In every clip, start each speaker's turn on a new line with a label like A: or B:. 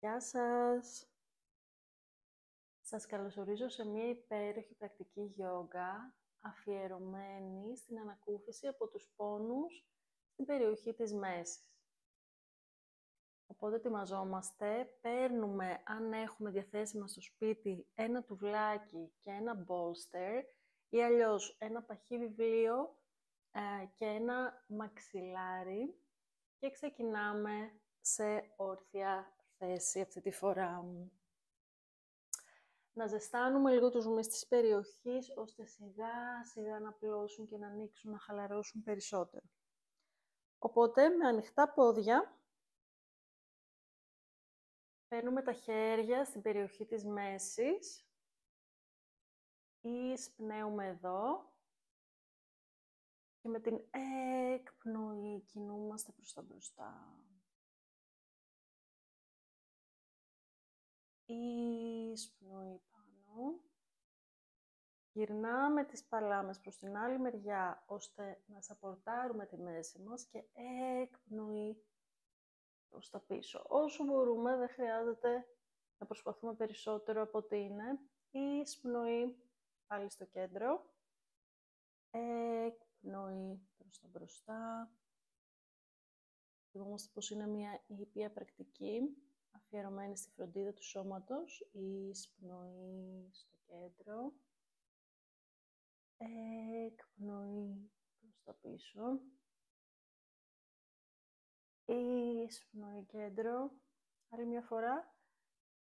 A: Γεια σας! Σας καλωσορίζω σε μια υπέροχη πρακτική γιόγκα αφιερωμένη στην ανακούφιση από τους πόνους στην περιοχή της μέσης. Οπότε ετοιμαζόμαστε, παίρνουμε, αν έχουμε διαθέσιμα στο σπίτι, ένα τουβλάκι και ένα bolster ή αλλιώς ένα παχύ βιβλίο και ένα μαξιλάρι και ξεκινάμε σε όρθια θέση αυτή τη φορά. Να ζεστάνουμε λίγο τους μυς της περιοχής, ώστε σιγά σιγά να πλώσουν και να ανοίξουν, να χαλαρώσουν περισσότερο. Οπότε, με ανοιχτά πόδια, παίρνουμε τα χέρια στην περιοχή της μέσης, εισπνέουμε εδώ και με την έκπνοη κινούμαστε προς τα μπροστά. Εισπνοή πάνω. Γυρνάμε τις παλάμες προς την άλλη μεριά, ώστε να σαπορτάρουμε τη μέση μας και έκπνοη προς τα πίσω. Όσο μπορούμε, δεν χρειάζεται να προσπαθούμε περισσότερο από ό,τι είναι. Εισπνοή πάλι στο κέντρο. Έκπνοη προς τα μπροστά. Θυμόμαστε πως είναι μια ήπια πρακτική, αφιερωμένη στη φροντίδα του σώματος. Εισπνοή στο κέντρο. Εκπνοή προς τα πίσω. Εισπνοή κέντρο. Άλλη μια φορά.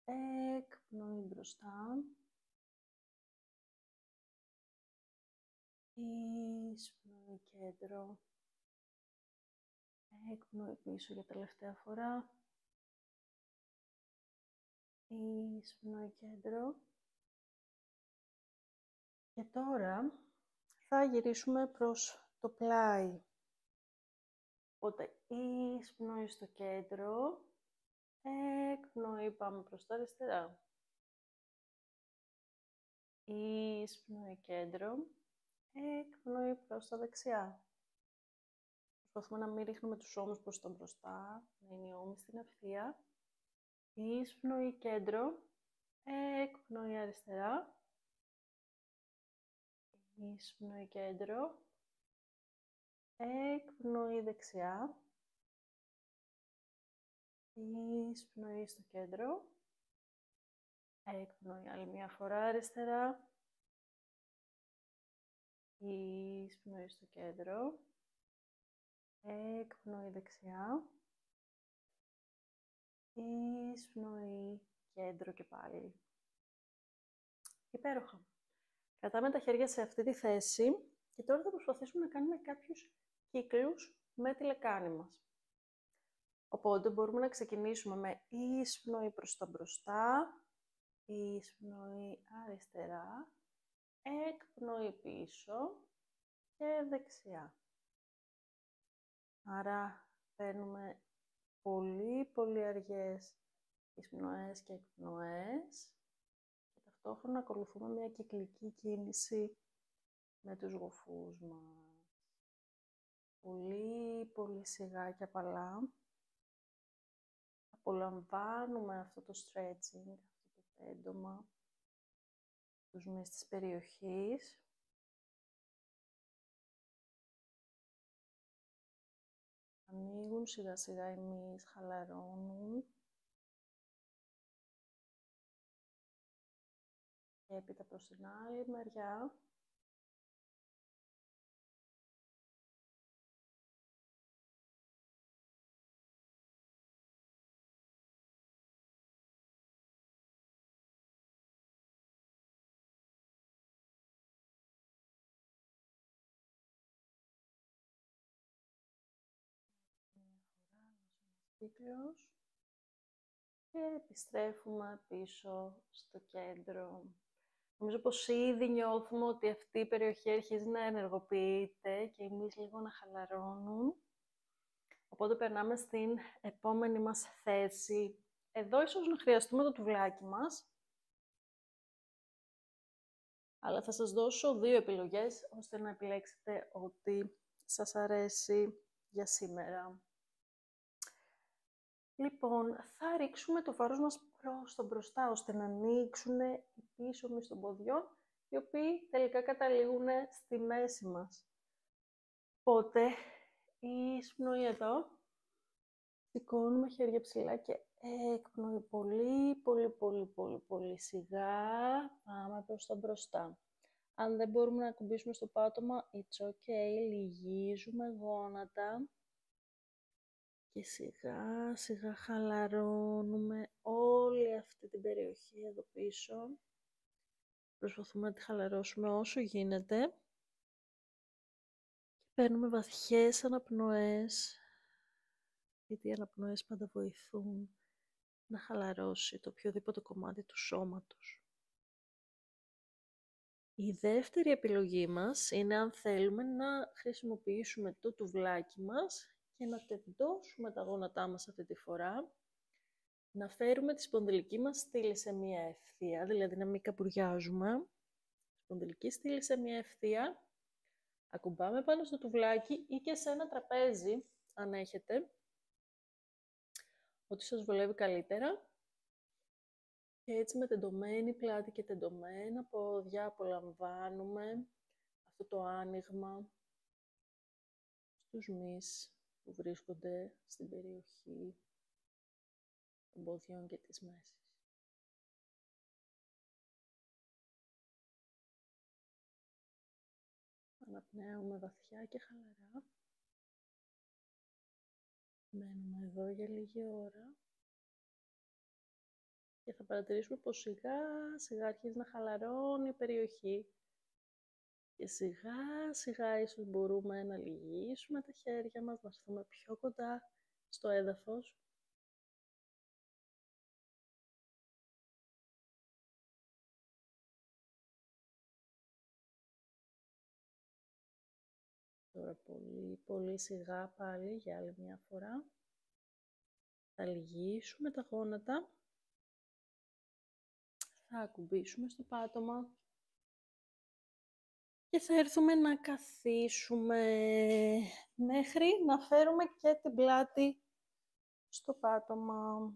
A: Εκπνοή μπροστά. Εισπνοή κέντρο. Εκπνοή πίσω για τελευταία φορά. Εισπνοή κέντρο. Και τώρα θα γυρίσουμε προς το πλάι. Οπότε, εισπνοή στο κέντρο, εκπνοή πάμε προς τα αριστερά. Εισπνοή κέντρο, εκπνοή προς τα δεξιά. Προσπαθούμε να μην ρίχνουμε τους ώμους προς τα μπροστά, να είναι οι ώμοι στην ευθεία. Εισπνοή κέντρο, εκπνοή αριστερά. Εισπνοή κέντρο, εκπνοή δεξιά. Εισπνοή στο κέντρο. Εκπνοή άλλη μια φορά αριστερά. Εισπνοή στο κέντρο. Εκπνοή δεξιά. Εισπνοή κέντρο και πάλι. Υπέροχα. Κρατάμε τα χέρια σε αυτή τη θέση και τώρα θα προσπαθήσουμε να κάνουμε κάποιους κύκλους με τη λεκάνη μας. Οπότε μπορούμε να ξεκινήσουμε με εισπνοή προς τα μπροστά, εισπνοή αριστερά, εκπνοή πίσω και δεξιά. Άρα παίρνουμε πολύ αργές εισπνοές και εκπνοές και ταυτόχρονα ακολουθούμε μια κυκλική κίνηση με τους γοφούς μας. Πολύ σιγά και απαλά. Απολαμβάνουμε αυτό το stretching, αυτό το πέντομα, τους μυς της περιοχής. Ανοίγουν σιγά σιγά οι μυς, χαλαρώνουν. Και έπειτα προς την άλλη μεριά. Κύκλος και επιστρέφουμε πίσω στο κέντρο. Νομίζω πως ήδη νιώθουμε ότι αυτή η περιοχή αρχίζει να ενεργοποιείται και εμείς λίγο να χαλαρώνουν. Οπότε περνάμε στην επόμενη μας θέση. Εδώ ίσως να χρειαστούμε το τουβλάκι μας, αλλά θα σας δώσω δύο επιλογές, ώστε να επιλέξετε ό,τι σας αρέσει για σήμερα. Λοιπόν, θα ρίξουμε το βάρος μας προς τα μπροστά, ώστε να ανοίξουν οι πίσω των ποδιών, οι οποίοι τελικά καταλήγουν στη μέση μας. Οπότε, εισπνοή εδώ, σηκώνουμε χέρια ψηλά και έκπνοη πολύ σιγά, πάμε προς τα μπροστά. Αν δεν μπορούμε να ακουμπήσουμε στο πάτωμα, it's okay, λυγίζουμε γόνατα και σιγά σιγά χαλαρώνουμε όλη αυτή την περιοχή εδώ πίσω. Προσπαθούμε να τη χαλαρώσουμε όσο γίνεται. Παίρνουμε βαθιές αναπνοές, γιατί οι αναπνοές πάντα βοηθούν να χαλαρώσει το οποιοδήποτε κομμάτι του σώματος. Η δεύτερη επιλογή μας είναι αν θέλουμε να χρησιμοποιήσουμε το τουβλάκι μας και να τεντώσουμε τα γόνατά μας αυτή τη φορά, να φέρουμε τη σπονδυλική μας στήλη σε μία ευθεία, δηλαδή να μην καμπουριάζουμε. Σπονδυλική στήλη σε μία ευθεία, ακουμπάμε πάνω στο τουβλάκι ή και σε ένα τραπέζι, αν έχετε, ό,τι σας βολεύει καλύτερα. Και έτσι με τεντωμένη πλάτη και τεντωμένα πόδια απολαμβάνουμε αυτό το άνοιγμα στους μυς που βρίσκονται στην περιοχή των ποδιών και της μέσης. Αναπνέουμε βαθιά και χαλαρά. Μένουμε εδώ για λίγη ώρα και θα παρατηρήσουμε πως σιγά σιγά αρχίζει να χαλαρώνει η περιοχή και σιγά σιγά ίσως μπορούμε να λυγίσουμε τα χέρια μας, να έρθουμε πιο κοντά στο έδαφος. Τώρα πολύ σιγά πάλι για άλλη μια φορά. Θα λυγίσουμε τα γόνατα. Θα ακουμπήσουμε στο πάτωμα. Και θα έρθουμε να καθίσουμε μέχρι να φέρουμε και την πλάτη στο πάτωμα.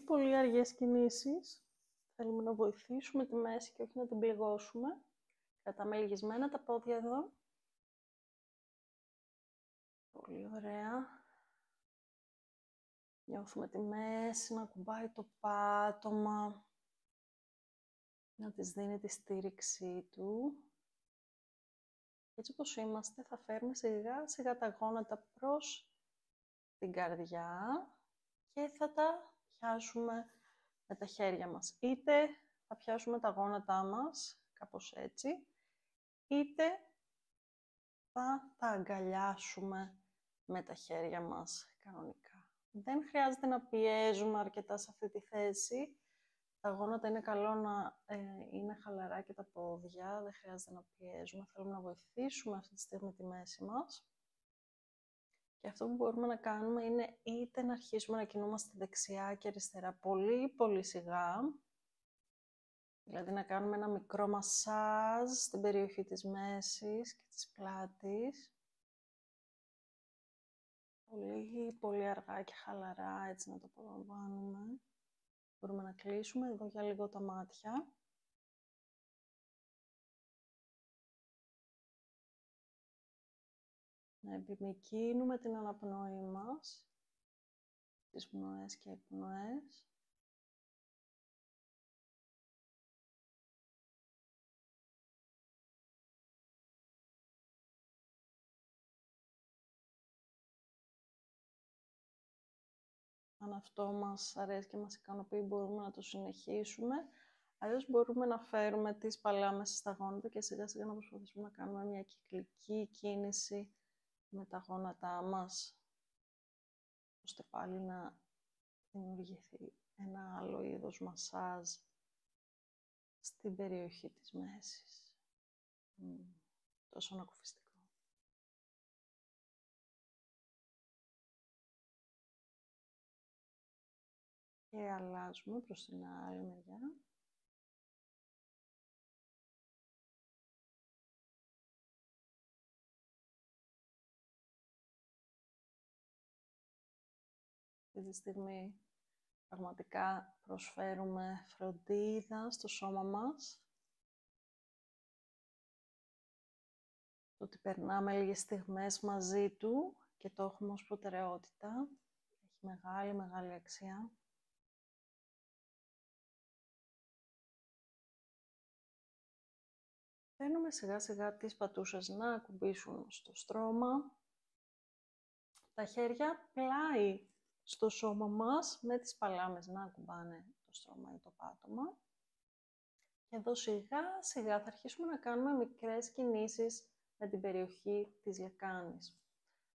A: Πολύ αργές κινήσεις. Θέλουμε να βοηθήσουμε τη μέση και όχι να την πληγώσουμε. Κρατάμε λυγισμένα τα πόδια εδώ. Πολύ ωραία. Νιώθουμε τη μέση να κουμπάει το πάτωμα. Να της δίνει τη στήριξή του. Έτσι όπως είμαστε θα φέρουμε σιγά σιγά τα γόνατα προς την καρδιά και θα τα πιάσουμε με τα χέρια μας. Είτε θα πιάσουμε τα γόνατά μας, κάπως έτσι, είτε θα τα αγκαλιάσουμε με τα χέρια μας κανονικά. Δεν χρειάζεται να πιέζουμε αρκετά σε αυτή τη θέση. Τα γόνατα είναι καλό να είναι χαλαρά και τα πόδια, δεν χρειάζεται να πιέζουμε. Θέλουμε να βοηθήσουμε αυτή τη στιγμή τη μέση μας. Και αυτό που μπορούμε να κάνουμε είναι είτε να αρχίσουμε να κινούμαστε δεξιά και αριστερά πολύ σιγά, δηλαδή να κάνουμε ένα μικρό μασάζ στην περιοχή της μέσης και της πλάτης. Πολύ αργά και χαλαρά, έτσι να το απολαμβάνουμε. Μπορούμε να κλείσουμε εδώ για λίγο τα μάτια. Να επιμικρύνουμε την αναπνοή μας, τις πνοές και εκπνοές. Αν αυτό μας αρέσει και μας ικανοποιεί, μπορούμε να το συνεχίσουμε. Αλλιώς μπορούμε να φέρουμε τις παλάμες στα γόνατα και σιγά σιγά να προσπαθήσουμε να κάνουμε μια κυκλική κίνηση με τα γόνατά μας, ώστε πάλι να δημιουργηθεί ένα άλλο είδος μασάζ στην περιοχή της μέσης. Τόσο ανακουφιστικό. Και αλλάζουμε προς την άλλη μεριά. Αυτή τη στιγμή πραγματικά προσφέρουμε φροντίδα στο σώμα μας. Το ότι περνάμε λίγες στιγμές μαζί του και το έχουμε ως προτεραιότητα. Έχει μεγάλη, μεγάλη αξία. Φέρνουμε σιγά σιγά τις πατούσες να ακουμπήσουν στο στρώμα. Τα χέρια πλάι στο σώμα μας, με τις παλάμες να ακουμπάνε το στρώμα ή το πάτωμα. Και εδώ σιγά σιγά θα αρχίσουμε να κάνουμε μικρές κινήσεις με την περιοχή της λεκάνης.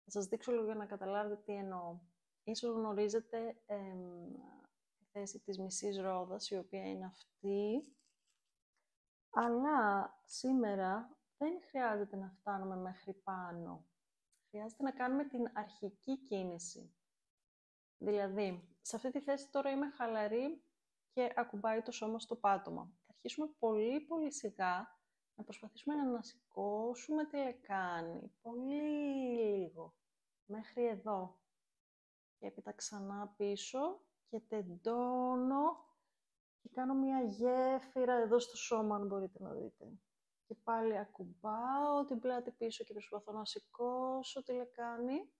A: Θα σας δείξω λίγο για να καταλάβετε τι εννοώ. Ίσως γνωρίζετε τη θέση της μισής ρόδας, η οποία είναι αυτή. Αλλά σήμερα δεν χρειάζεται να φτάνουμε μέχρι πάνω. Χρειάζεται να κάνουμε την αρχική κίνηση. Δηλαδή, σε αυτή τη θέση τώρα είμαι χαλαρή και ακουμπάει το σώμα στο πάτωμα. Θα αρχίσουμε πολύ πολύ σιγά να προσπαθήσουμε να ανασηκώσουμε τη λεκάνη. Πολύ λίγο. Μέχρι εδώ. Και έπειτα ξανά πίσω και τεντώνω και κάνω μια γέφυρα εδώ στο σώμα, αν μπορείτε να δείτε. Και πάλι ακουμπάω την πλάτη πίσω και προσπαθώ να σηκώσω τη λεκάνη.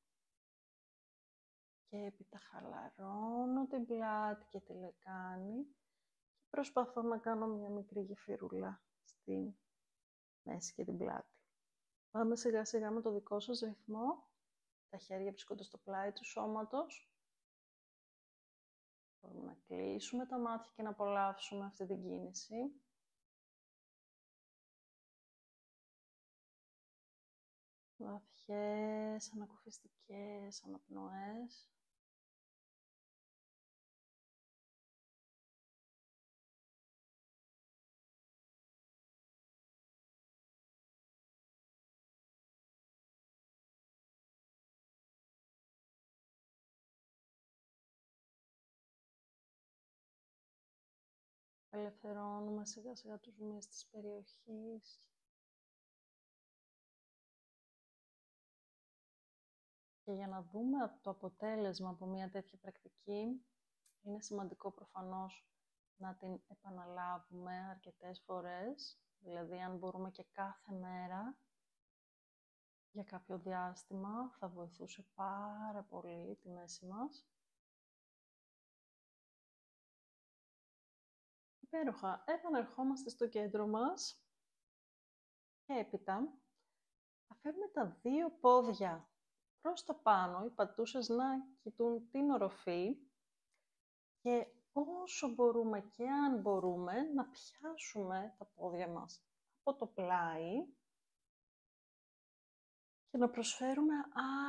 A: Και έπειτα χαλαρώνω την πλάτη και τη λεκάνη και προσπαθώ να κάνω μια μικρή γεφυρούλα στη μέση και την πλάτη. Πάμε σιγά σιγά με το δικό σας ρυθμό. Τα χέρια βρίσκονται στο πλάι του σώματος. Μπορούμε να κλείσουμε τα μάτια και να απολαύσουμε αυτή την κίνηση. Βαθιές, ανακουφιστικές αναπνοές. Ελευθερώνουμε σιγά σιγά τους μυς της περιοχής. Και για να δούμε το αποτέλεσμα από μια τέτοια πρακτική, είναι σημαντικό προφανώς να την επαναλάβουμε αρκετές φορές. Δηλαδή, αν μπορούμε και κάθε μέρα, για κάποιο διάστημα, θα βοηθούσε πάρα πολύ τη μέση μας. Υπέροχα. Επανερχόμαστε στο κέντρο μας. Και έπειτα, θα φέρουμε τα δύο πόδια προς τα πάνω, οι πατούσες να κοιτούν την οροφή και όσο μπορούμε και αν μπορούμε να πιάσουμε τα πόδια μας από το πλάι και να προσφέρουμε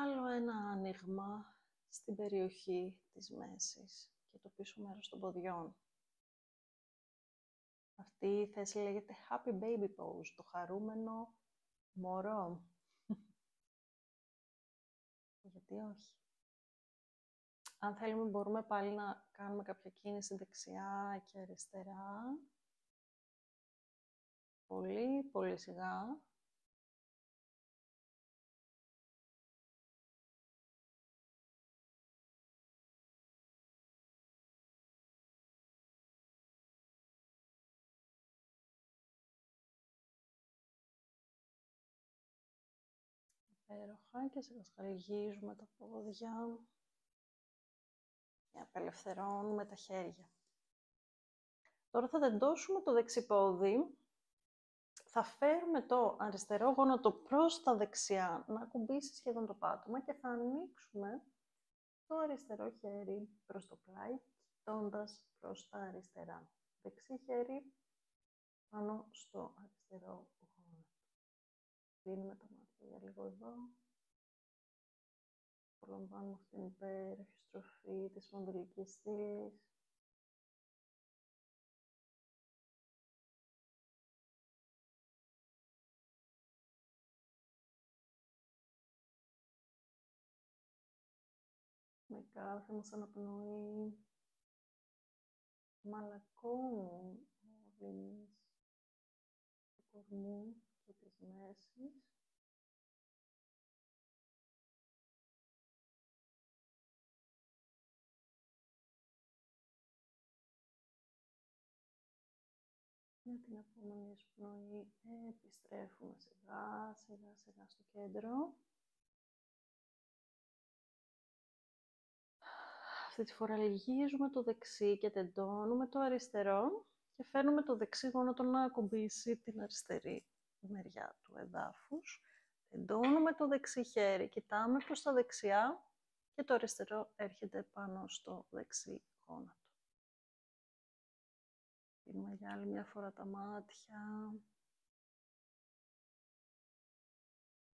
A: άλλο ένα άνοιγμα στην περιοχή της μέσης και το πίσω μέρος των ποδιών. Αυτή η θέση λέγεται Happy Baby Pose, το χαρούμενο μωρό. Γιατί όχι. Αν θέλουμε μπορούμε πάλι να κάνουμε κάποια κίνηση δεξιά και αριστερά. Πολύ, πολύ σιγά. Υπέροχα και σιγά τα πόδια και απελευθερώνουμε τα χέρια. Τώρα θα τεντώσουμε το δεξιπόδι, θα φέρουμε το αριστερό γόνατο προς τα δεξιά να ακουμπήσει σχεδόν το πάτωμα και θα ανοίξουμε το αριστερό χέρι προς το πλάι, κοιτώντας προς τα αριστερά. Δεξί χέρι πάνω στο αριστερό γόνατο. Κλείνουμε τα μάτια για λίγο εδώ. Απολαμβάνουμε αυτή την υπέροχη στροφή της σπονδυλικής στήλης. Με κάθε μας αναπνοή μαλακώνουν όλες του κορμού και της μέσης. Για την επόμενη εισπνοή επιστρέφουμε σιγά σιγά στο κέντρο. Αυτή τη φορά λυγίζουμε το δεξί και τεντώνουμε το αριστερό και φέρνουμε το δεξί γόνατο να ακουμπήσει την αριστερή μεριά του εδάφους. Τεντώνουμε το δεξί χέρι, κοιτάμε προς τα δεξιά και το αριστερό έρχεται πάνω στο δεξί γόνατο. Κλείνουμε για άλλη μια φορά τα μάτια.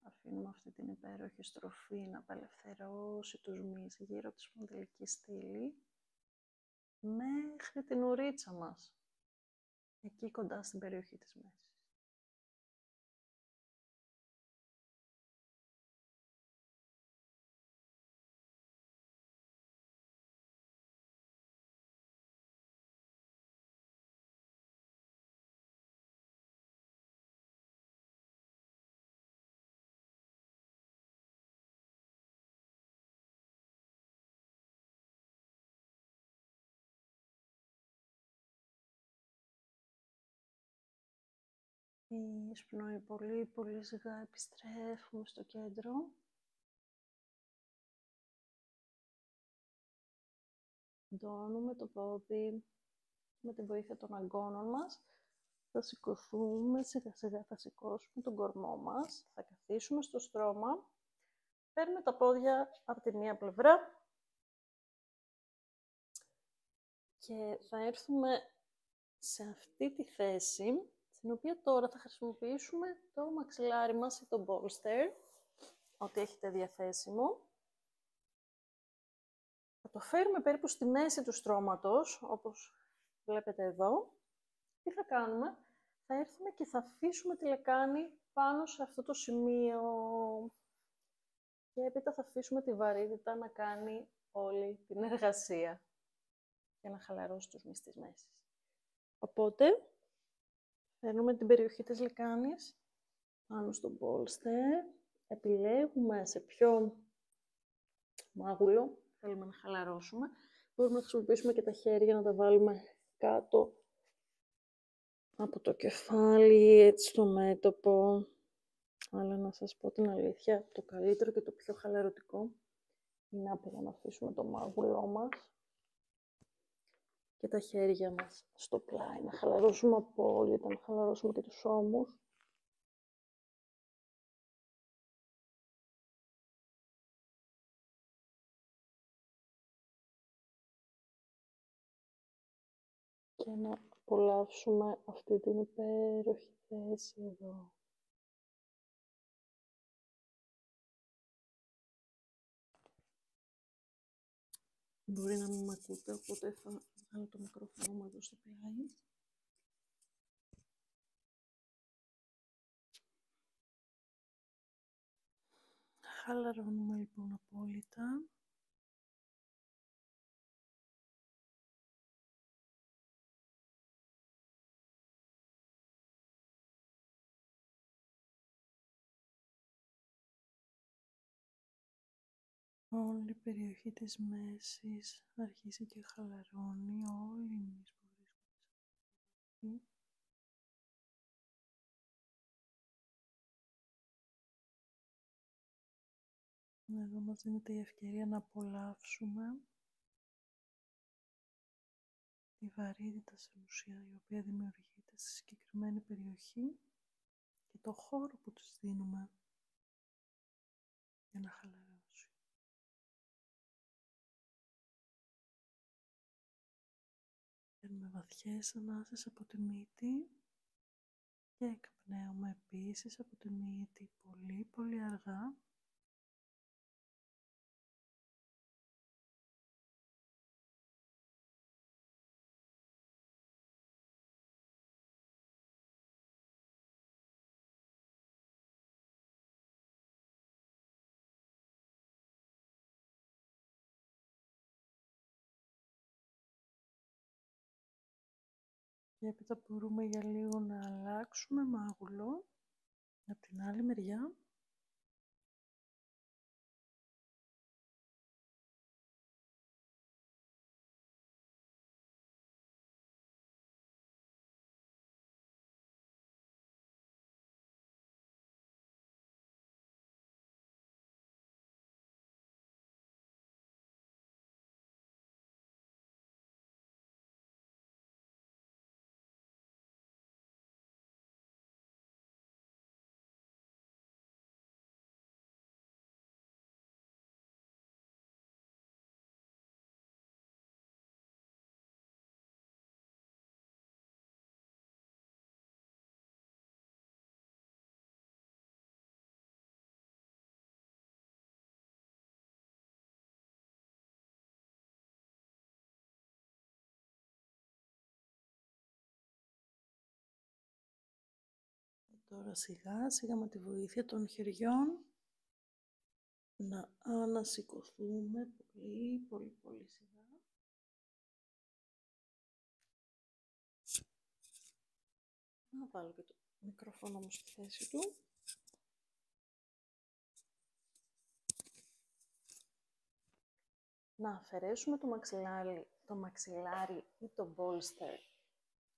A: Αφήνουμε αυτή την υπέροχη στροφή να απελευθερώσει τους μυς γύρω από τη σπονδυλική στήλη μέχρι την ουρίτσα μας, εκεί κοντά στην περιοχή της μέσης. Η εισπνοή πολύ σιγά επιστρέφουμε στο κέντρο. Εντώνουμε το πόδι με τη βοήθεια των αγκώνων μας. Θα σηκωθούμε, σιγά σιγά θα σηκώσουμε τον κορμό μας. Θα καθίσουμε στο στρώμα. Παίρνουμε τα πόδια από τη μία πλευρά και θα έρθουμε σε αυτή τη θέση, στην οποία τώρα θα χρησιμοποιήσουμε το μαξιλάρι μας ή το bolster, ό,τι έχετε διαθέσιμο. Θα το φέρουμε περίπου στη μέση του στρώματος, όπως βλέπετε εδώ. Τι θα κάνουμε? Θα έρθουμε και θα αφήσουμε τη λεκάνη πάνω σε αυτό το σημείο. Και έπειτα θα αφήσουμε τη βαρύτητα να κάνει όλη την εργασία για να χαλαρώσει τους μυς της μέσης. Οπότε, φέρνουμε την περιοχή της λεκάνης πάνω στο bolster. Επιλέγουμε σε ποιο μάγουλο θέλουμε να χαλαρώσουμε. Μπορούμε να χρησιμοποιήσουμε και τα χέρια για να τα βάλουμε κάτω από το κεφάλι, έτσι στο μέτωπο. Αλλά να σας πω την αλήθεια, το καλύτερο και το πιο χαλαρωτικό είναι απλά να αφήσουμε το μάγουλό μας και τα χέρια μας στο πλάι, να χαλαρώσουμε απόλυτα, να χαλαρώσουμε και τους ώμους. Και να απολαύσουμε αυτή την υπέροχη θέση εδώ. Μπορεί να μην μ' ακούτε, οπότε θα βάλω το μικρόφωνο μου εδώ στο πλάι. Χαλαρώνουμε λοιπόν απόλυτα. Όλη η περιοχή της μέσης αρχίζει και χαλαρώνει, όλοι οι μυς που βρίσκονται εκεί. Εδώ μας δίνεται η ευκαιρία να απολαύσουμε τη βαρύτητα στην ουσία, η οποία δημιουργείται στη συγκεκριμένη περιοχή και το χώρο που τους δίνουμε για να χαλαρώσει. Παίρνουμε βαθιές ανάσες από τη μύτη και εκπνέουμε επίσης από τη μύτη πολύ αργά. Και έπειτα μπορούμε για λίγο να αλλάξουμε μάγουλο από την άλλη μεριά. Τώρα σιγά σιγά με τη βοήθεια των χεριών να ανασηκωθούμε πολύ πολύ πολύ σιγά. Να βάλω και το μικρόφωνο μου στη θέση του. Να αφαιρέσουμε το μαξιλάρι ή το bolster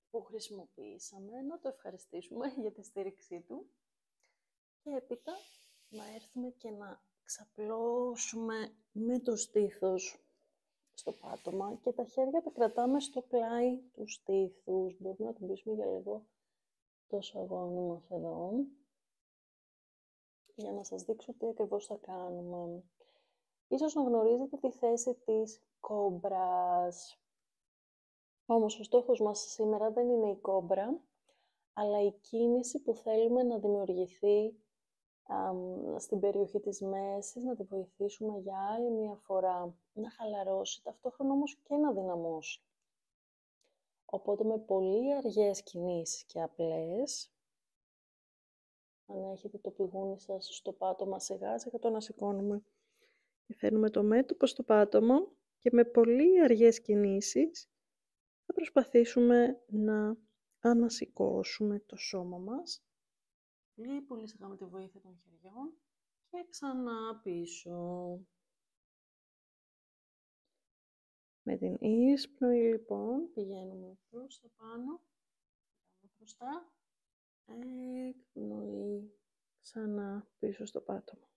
A: που χρησιμοποιήσαμε, να το ευχαριστήσουμε για τη στήριξή του και έπειτα να έρθουμε και να ξαπλώσουμε με το στήθος στο πάτωμα και τα χέρια τα κρατάμε στο πλάι του στήθους. Μπορούμε να κουμπίσουμε για λίγο το σαγόνι μας εδώ για να σας δείξω τι ακριβώς θα κάνουμε. Ίσως να γνωρίζετε τη θέση της κόμπρας. Όμως ο στόχος μας σήμερα δεν είναι η κόμπρα, αλλά η κίνηση που θέλουμε να δημιουργηθεί στην περιοχή της μέσης, να τη βοηθήσουμε για άλλη μια φορά να χαλαρώσει, ταυτόχρονα όμως και να δυναμώσει. Οπότε με πολύ αργές κινήσεις και απλές, αν έχετε το πηγούνι σας στο πάτωμα σιγά σιγά το ανασηκώνουμε και φέρνουμε το μέτωπο στο πάτωμα και με πολύ αργές κινήσεις θα προσπαθήσουμε να ανασηκώσουμε το σώμα μας πολύ πολύ σιγά με τη βοήθεια των χεριών και ξανά πίσω. Με την εισπνοή λοιπόν πηγαίνουμε προς τα πάνω, μπροστά, εκπνοή, ξανά πίσω στο πάτωμα.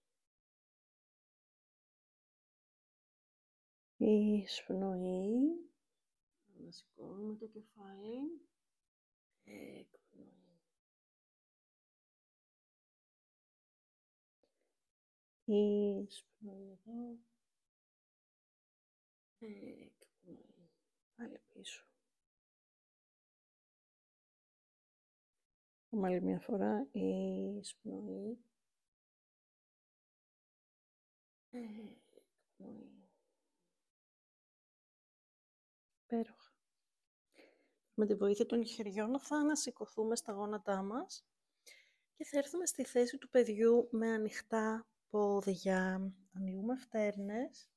A: Εισπνοή, ανασηκώνουμε το κεφάλι, εκπνοή. Εισπνοή εδώ, εκπνοή, πάλι πίσω. Άλλη μια φορά, εισπνοή, εκπνοή. Υπέροχα. Με τη βοήθεια των χεριών θα ανασηκωθούμε στα γόνατά μας και θα έρθουμε στη θέση του παιδιού με ανοιχτά πόδια. Ανοίγουμε φτέρνες,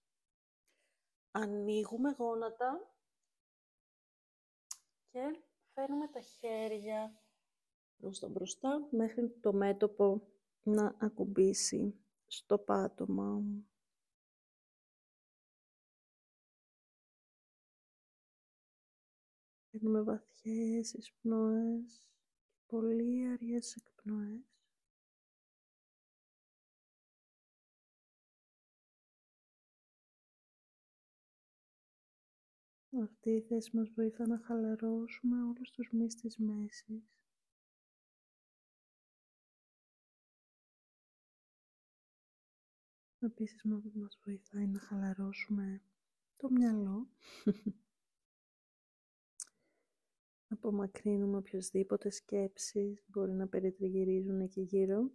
A: ανοίγουμε γόνατα και φέρνουμε τα χέρια προς τα μπροστά μέχρι το μέτωπο να ακουμπήσει στο πάτωμα. Παίρνουμε βαθιές εισπνοές και πολύ αργές εκπνοές. Αυτή η θέση μας βοηθά να χαλαρώσουμε όλους τους μυς της μέσης. Επίσης μας βοηθάει να χαλαρώσουμε το μυαλό. Να απομακρύνουμε οποιασδήποτε σκέψεις μπορεί να περιτριγυρίζουν εκεί γύρω.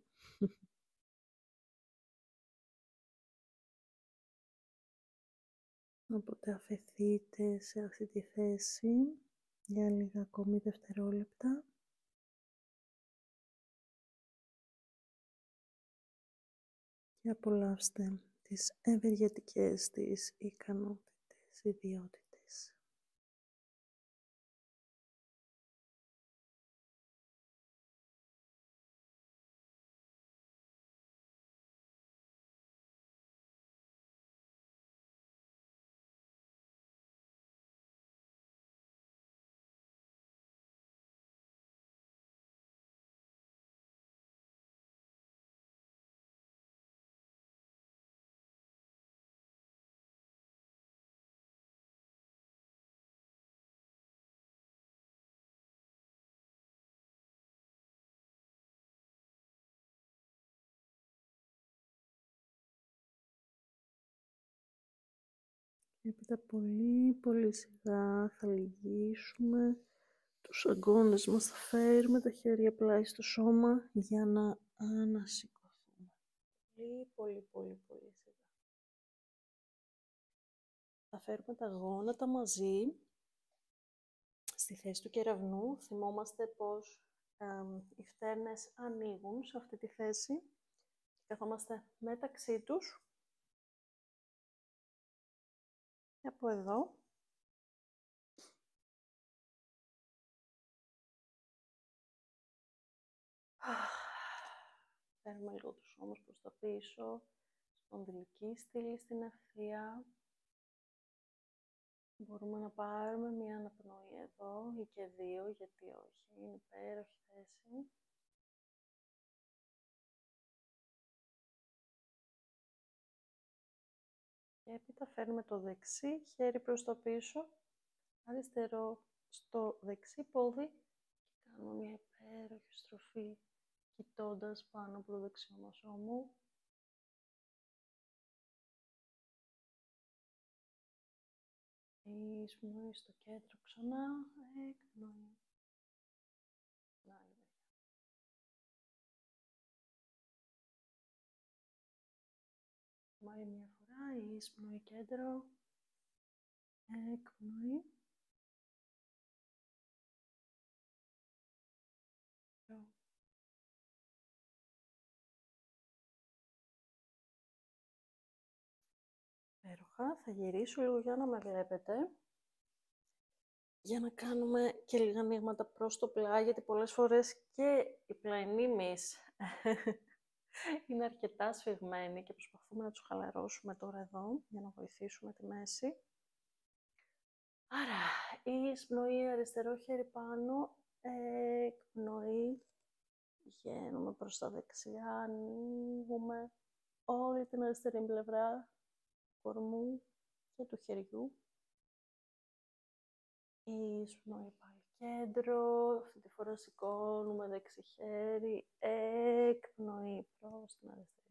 A: Οπότε αφεθείτε σε αυτή τη θέση για λίγα ακόμη δευτερόλεπτα. Και απολαύστε τις ευεργετικές της ικανότητες, ιδιότητες. Και έπειτα πολύ πολύ σιγά θα λυγίσουμε τους αγκώνες μας, θα φέρουμε τα χέρια πλάι στο σώμα για να ανασηκωθούμε. Πολύ πολύ πολύ πολύ σιγά. Θα φέρουμε τα γόνατα μαζί στη θέση του κεραυνού. Θυμόμαστε πως οι φτέρνες ανοίγουν σε αυτή τη θέση και καθόμαστε μεταξύ τους. Και από εδώ φέρουμε λίγο τους ώμους προς τα πίσω, σπονδυλική στήλη στην ευθεία. Μπορούμε να πάρουμε μία αναπνοή εδώ ή και δύο, γιατί όχι, είναι υπέροχη θέση. Και έπειτα φέρνουμε το δεξί χέρι προς το πίσω, αριστερό στο δεξί πόδι και κάνουμε μία υπέροχη στροφή, κοιτώντας πάνω από το δεξιό μας ώμο. Εισπνοή στο κέντρο ξανά, εκπνοή. Άλλη μια φορά, εισπνοή κέντρο, εκπνοή. Υπέροχα, θα γυρίσω λίγο για να με βλέπετε. Για να κάνουμε και λίγα ανοίγματα προς το πλάι, γιατί πολλές φορές και οι πλαϊνήμεις είναι αρκετά σφιγμένοι και προσπαθούμε να τους χαλαρώσουμε τώρα εδώ, για να βοηθήσουμε τη μέση. Άρα, εισπνοή, αριστερό χέρι πάνω, εκπνοή, βγαίνουμε προς τα δεξιά, ανοίγουμε όλη την αριστερή πλευρά του κορμού και του χεριού. Εισπνοή πάλι κέντρο, αυτή τη φορά σηκώνουμε δεξί χέρι, εκπνοή προς την αριστερή.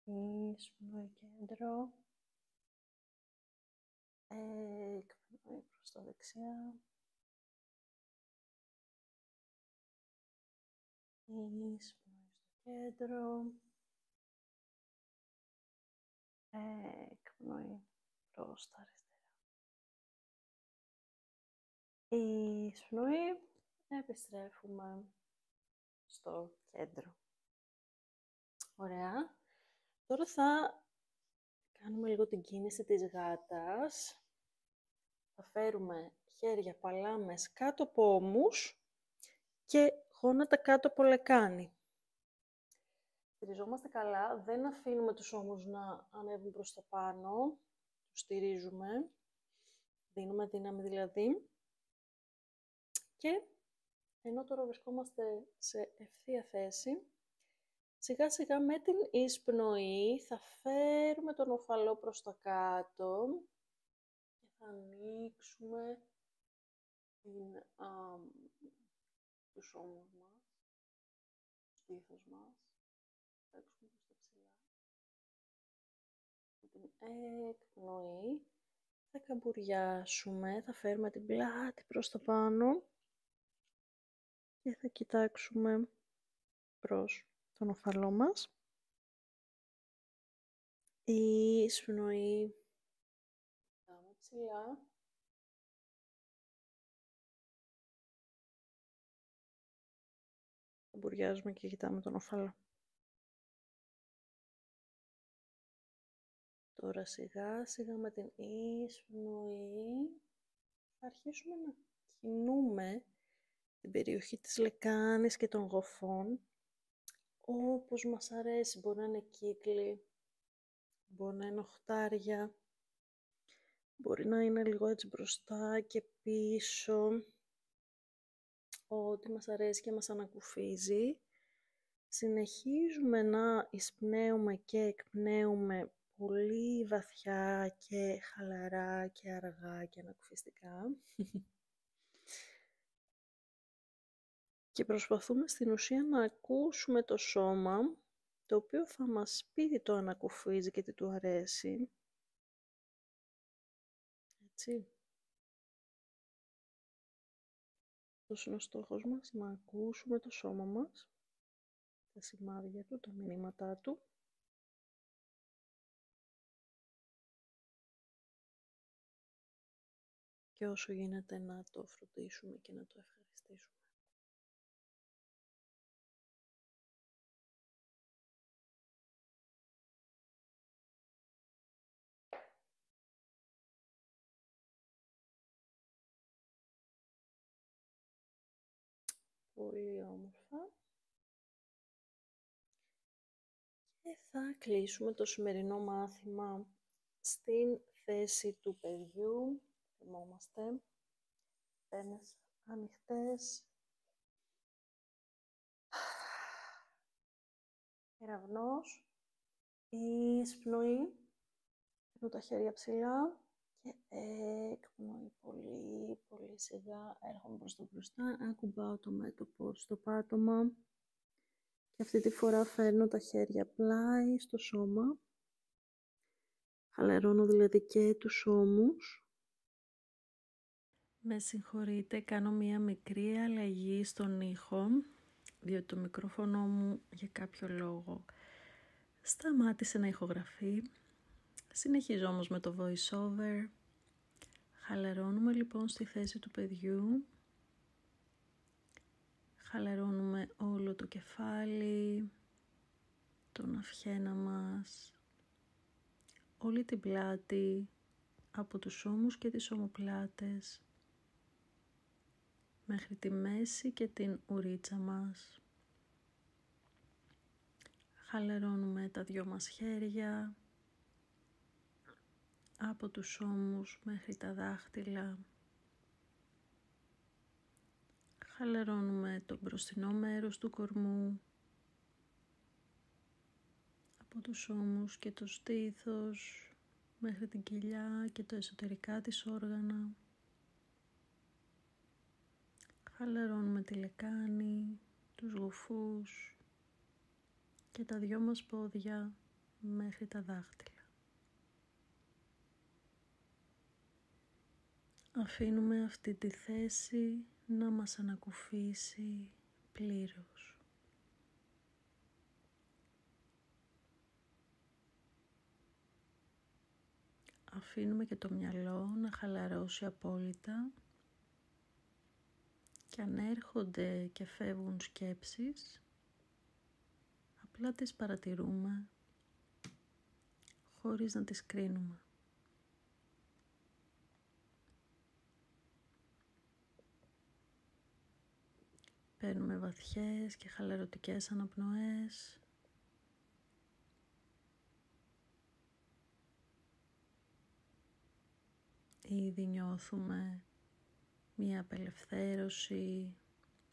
A: Εισπνοή κέντρο, εκπνοή προς τα δεξιά. Εισπνοή στο κέντρο, εκπνοή προς τα αριστερά. Εισπνοή, επιστρέφουμε στο κέντρο. Ωραία. Τώρα θα κάνουμε λίγο την κίνηση της γάτας. Θα φέρουμε χέρια παλάμες κάτω από ώμους και γόνατα κάτω από λεκάνη. Στηριζόμαστε καλά, δεν αφήνουμε τους ώμους να ανέβουν προς τα πάνω. Τους στηρίζουμε, δίνουμε δύναμη δηλαδή. Και ενώ τώρα βρισκόμαστε σε ευθεία θέση, σιγά σιγά με την εισπνοή θα φέρουμε τον οφαλό προς τα κάτω και θα ανοίξουμε τους ώμους μας, το στήθος μας, θα έξουμε προς τα ψηλά. Με την εκπνοή θα καμπουριάσουμε, θα φέρουμε την πλάτη προς τα πάνω και θα κοιτάξουμε προς τον οφαλό μας. Η εισπνοή, κοιτάμε ψηλά. Καμπουριάζουμε και κοιτάμε τον οφαλό. Τώρα σιγά σιγά με την εισπνοή θα αρχίσουμε να κινούμε την περιοχή της λεκάνης και των γοφών όπως μας αρέσει. Μπορεί να είναι κύκλοι, μπορεί να είναι οχτάρια, μπορεί να είναι λίγο έτσι μπροστά και πίσω, ό,τι μας αρέσει και μας ανακουφίζει. Συνεχίζουμε να εισπνέουμε και εκπνέουμε πολύ βαθιά και χαλαρά και αργά και ανακουφιστικά. Και προσπαθούμε στην ουσία να ακούσουμε το σώμα, το οποίο θα μας πει τι το ανακουφίζει και τι του αρέσει. Έτσι. Αυτός είναι ο στόχος μας, να ακούσουμε το σώμα μας, τα σημάδια του, τα μηνύματά του. και όσο γίνεται να το φροντίσουμε και να το ευχαριστήσουμε. Πολύ όμορφα. Και θα κλείσουμε το σημερινό μάθημα στην θέση του παιδιού. Θυμόμαστε. Πένες ανοιχτές. Κεραυνός. Εισπνοή. Παίρνω τα χέρια ψηλά. Και έκπνοη πολύ, πολύ σιγά. Έρχομαι προς το μπροστά. Ακουμπάω το μέτωπο στο πάτωμα. Και αυτή τη φορά φέρνω τα χέρια πλάι στο σώμα. Χαλαρώνω δηλαδή και τους ώμους. Με συγχωρείτε, κάνω μία μικρή αλλαγή στον ήχο, διότι το μικρόφωνο μου για κάποιο λόγο σταμάτησε να ηχογραφεί. Συνεχίζω όμως με το voice over. Χαλαρώνουμε λοιπόν στη θέση του παιδιού. Χαλαρώνουμε όλο το κεφάλι, τον αυχένα μας, όλη την πλάτη, από τους ώμους και τις ομοπλάτες, μέχρι τη μέση και την ουρίτσα μας. Χαλαρώνουμε τα δυο μας χέρια, από τους ώμους μέχρι τα δάχτυλα. Χαλαρώνουμε το μπροστινό μέρος του κορμού, από τους ώμους και το στήθος, μέχρι την κοιλιά και το εσωτερικά της όργανα. Χαλαρώνουμε τη λεκάνη, τους γοφούς και τα δυο μας πόδια μέχρι τα δάχτυλα. Αφήνουμε αυτή τη θέση να μας ανακουφίσει πλήρως. Αφήνουμε και το μυαλό να χαλαρώσει απόλυτα και αν έρχονται και φεύγουν σκέψεις, απλά τις παρατηρούμε χωρίς να τις κρίνουμε. Παίρνουμε βαθιές και χαλαρωτικές αναπνοές. Ήδη νιώθουμε μία απελευθέρωση,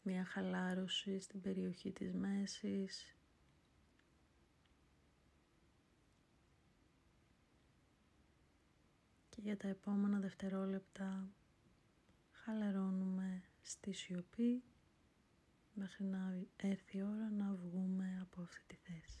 A: μία χαλάρωση στην περιοχή της μέσης. Και για τα επόμενα δευτερόλεπτα χαλαρώνουμε στη σιωπή μέχρι να έρθει η ώρα να βγούμε από αυτή τη θέση.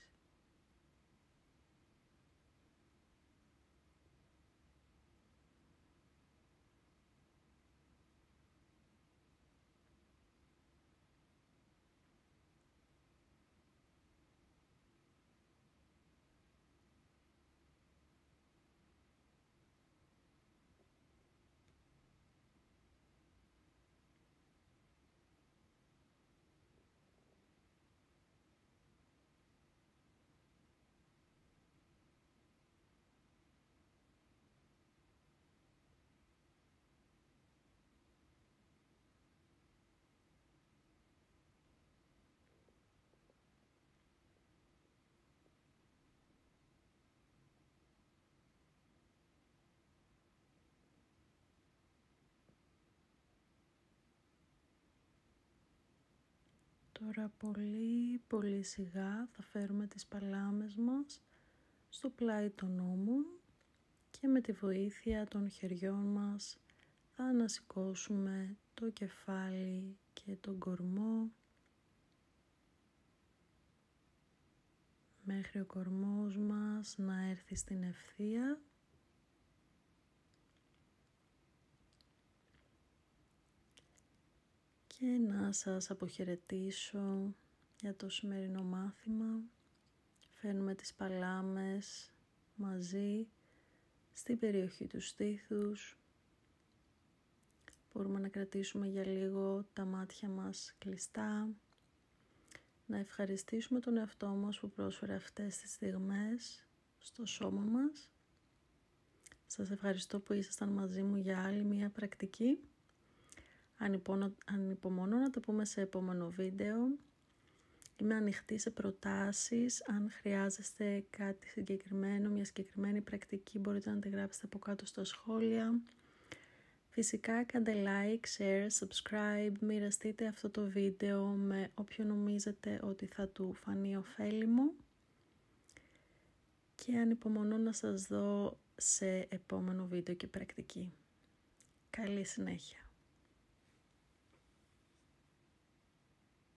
A: Τώρα πολύ σιγά θα φέρουμε τις παλάμες μας στο πλάι των ώμων και με τη βοήθεια των χεριών μας θα ανασηκώσουμε το κεφάλι και τον κορμό μέχρι ο κορμός μας να έρθει στην ευθεία. Και να σας αποχαιρετήσω για το σημερινό μάθημα. Φέρνουμε τις παλάμες μαζί στην περιοχή του στήθους Μπορούμε να κρατήσουμε για λίγο τα μάτια μας κλειστά, να ευχαριστήσουμε τον εαυτό μας που πρόσφερε αυτές τις στιγμές στο σώμα μας. Σας ευχαριστώ που ήσασταν μαζί μου για άλλη μια πρακτική. Ανυπομονώ να το πούμε σε επόμενο βίντεο. Είμαι ανοιχτή σε προτάσεις. Αν χρειάζεστε κάτι συγκεκριμένο, μια συγκεκριμένη πρακτική, μπορείτε να τη γράψετε από κάτω στα σχόλια. Φυσικά κάντε like, share, subscribe, μοιραστείτε αυτό το βίντεο με όποιον νομίζετε ότι θα του φανεί ωφέλιμο. Και ανυπομονώ να σας δω σε επόμενο βίντεο και πρακτική. Καλή συνέχεια.